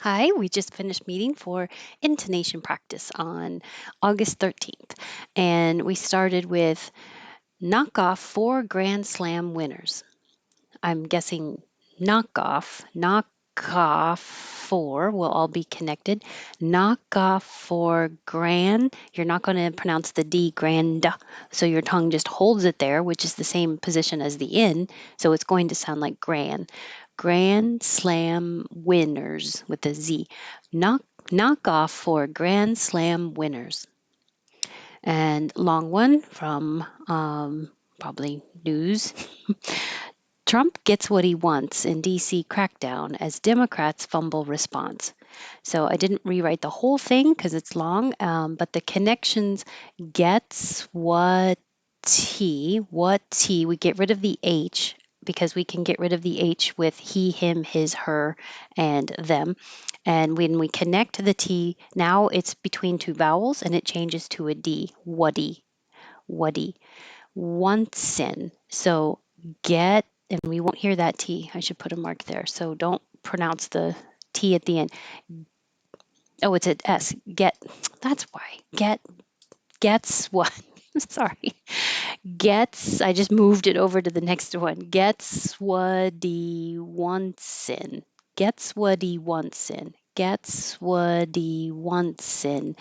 Hi, we just finished meeting for intonation practice on August 13th, and we started with knock off 4 Grand Slam winners. I'm guessing knock off 4 will all be connected. Knock off 4 grand. You're not going to pronounce the D grand, so your tongue just holds it there, which is the same position as the N, so it's going to sound like grand. Grand Slam winners with a Z. Knock knock off 4 Grand Slam winners. And long one from probably news. Trump gets what he wants in DC crackdown as Democrats fumble response. So I didn't rewrite the whole thing because it's long, but the connections gets what T, we get rid of the H because we can get rid of the H with he, him, his, her, and them. And when we connect the T, now it's between two vowels and it changes to a D, wuddy, wuddy. Once in. So get, and we won't hear that T. I should put a mark there. So don't pronounce the T at the end. Oh, it's an S. Get. That's why. Gets what? Sorry. Gets. I just moved it over to the next one. Gets what he wants in. Gets what he wants in. Gets what he wants in.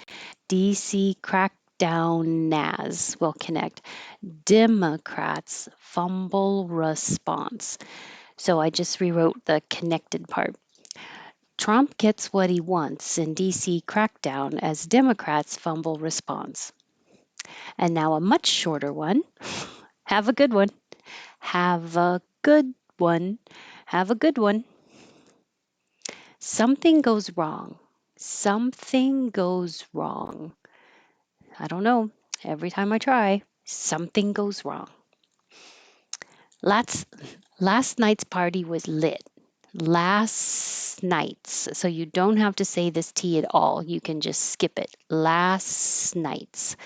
DC crackdown NAS will connect. Democrats fumble response. So I just rewrote the connected part. Trump gets what he wants in DC crackdown as Democrats fumble response. And now a much shorter one. Have a good one. Have a good one. Have a good one. Something goes wrong. Something goes wrong. I don't know. Every time I try, something goes wrong. Last last night's party was lit. Last night's. So you don't have to say this T at all. You can just skip it. Last night's.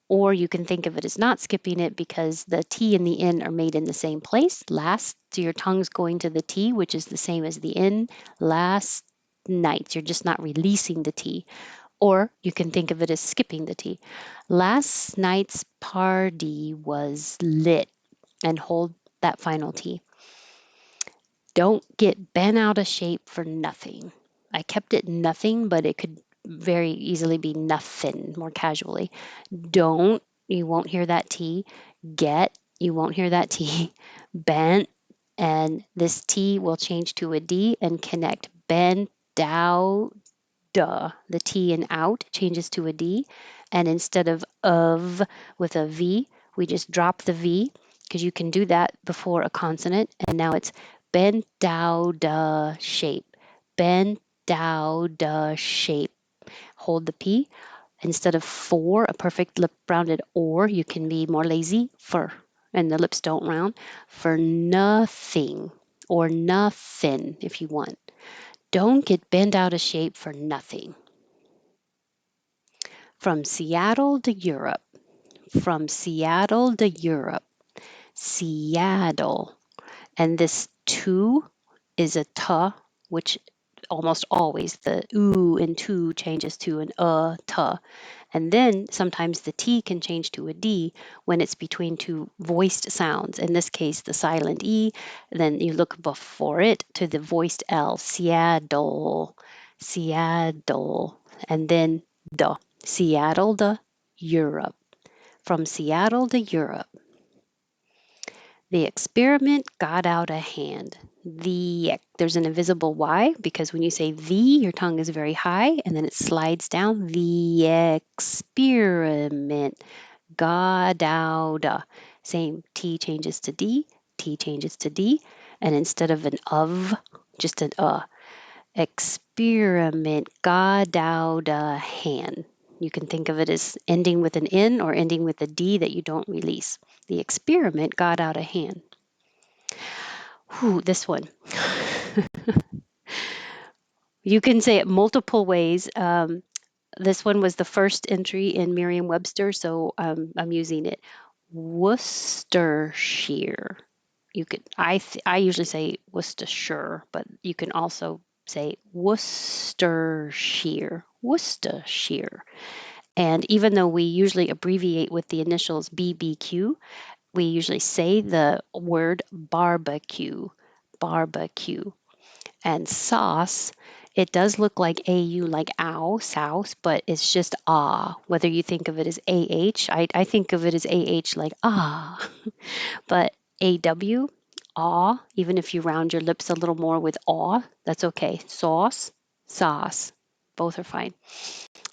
Or you can think of it as not skipping it because the T and the N are made in the same place. Last, so your tongue's going to the T, which is the same as the N. Last nights. You're just not releasing the T. Or you can think of it as skipping the T. Last night's party was lit. And hold that final T. Don't get bent out of shape for nothing. I kept it nothing, but it could very easily be nothing more casually. Don't, you won't hear that T. Get, you won't hear that T. Bent, and this T will change to a D and connect. Bent out, duh. The T in out changes to a D. And instead of with a V, we just drop the V because you can do that before a consonant. And now it's bent out shape. Bent out shape. Hold the P. Instead of for, a perfect lip rounded or, you can be more lazy for, and the lips don't round. For nothing or nothing if you want. Don't get bent out of shape for nothing. From Seattle to Europe. From Seattle to Europe. Seattle. And this to is a t, which almost always the oo in to changes to an t. And then sometimes the T can change to a D when it's between two voiced sounds. In this case, the silent E. Then you look before it to the voiced L. Seattle, Seattle. And then the Seattle to Europe. From Seattle to Europe. The experiment got out of hand. There's an invisible Y because when you say your tongue is very high and then it slides down. The experiment got out. Same T changes to D, T changes to D, and instead of an of, just an experiment got out of hand. You can think of it as ending with an N or ending with a D that you don't release. The experiment got out of hand. Whew, this one. You can say it multiple ways. This one was the first entry in Merriam-Webster, so I'm using it. Worcestershire. You could I usually say Worcestershire, but you can also say Worcestershire, Worcestershire. And even though we usually abbreviate with the initials BBQ, we usually say the word barbecue, barbecue. And sauce, it does look like AU, like ow, souse, but it's just ah. Whether you think of it as AH, I think of it as AH, like ah. But AW, aw, even if you round your lips a little more with aw, that's okay. Sauce, sauce, both are fine.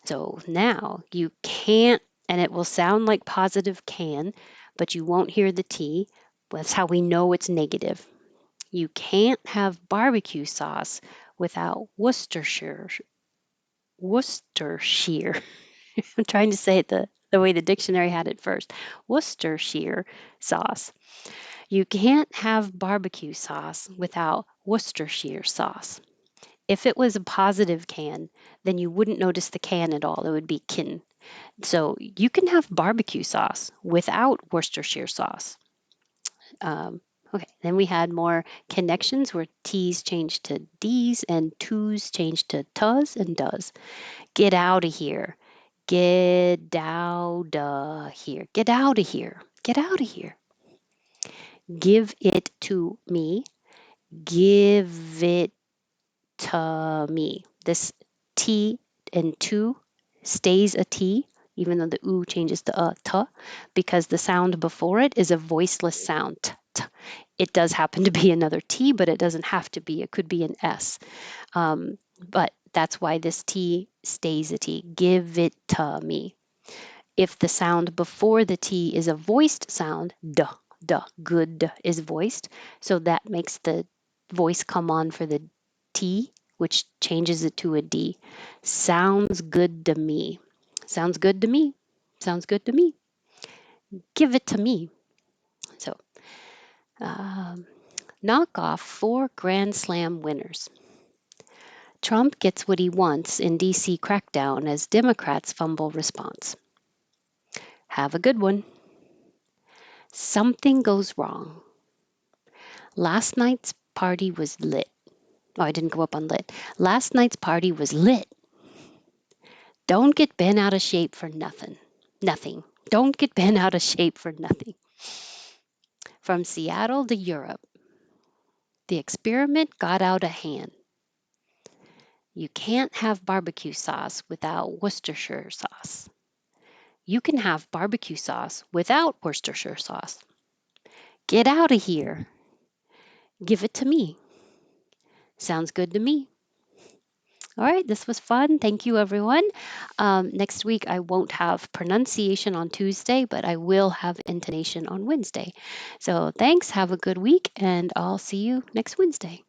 So now you can't, and it will sound like positive can, but you won't hear the T. That's how we know it's negative. You can't have barbecue sauce without Worcestershire. Worcestershire. I'm trying to say it the way the dictionary had it first. Worcestershire sauce. You can't have barbecue sauce without Worcestershire sauce. If it was a positive can, then you wouldn't notice the can at all. It would be kin. So you can have barbecue sauce without Worcestershire sauce. Um, okay, then we had more connections where T's changed to D's and twos changed to tus and does. Get out of here. Get out of here. Get out of here. Get out of here. Give it to me. Give it to me. This T and to stays a T, even though the oo changes to a t, because the sound before it is a voiceless sound. It does happen to be another T, but it doesn't have to be. It could be an S. But that's why this T stays a T. Give it to me. If the sound before the T is a voiced sound, duh, duh, good is voiced. So that makes the voice come on for the T, which changes it to a D. Sounds good to me. Sounds good to me. Sounds good to me. Give it to me. So, um, knock off 4 Grand Slam winners. Trump gets what he wants in DC crackdown as Democrats fumble response. Have a good one. Something goes wrong. Last night's party was lit. Oh, I didn't go up on lit. Last night's party was lit. Don't get bent out of shape for nothing. Nothing. Don't get bent out of shape for nothing. From Seattle to Europe, the experiment got out of hand. You can't have barbecue sauce without Worcestershire sauce. You can have barbecue sauce without Worcestershire sauce. Get out of here. Give it to me. Sounds good to me. All right, this was fun. Thank you, everyone. Next week, I won't have pronunciation on Tuesday, but I will have intonation on Wednesday. So thanks. Have a good week, and I'll see you next Wednesday.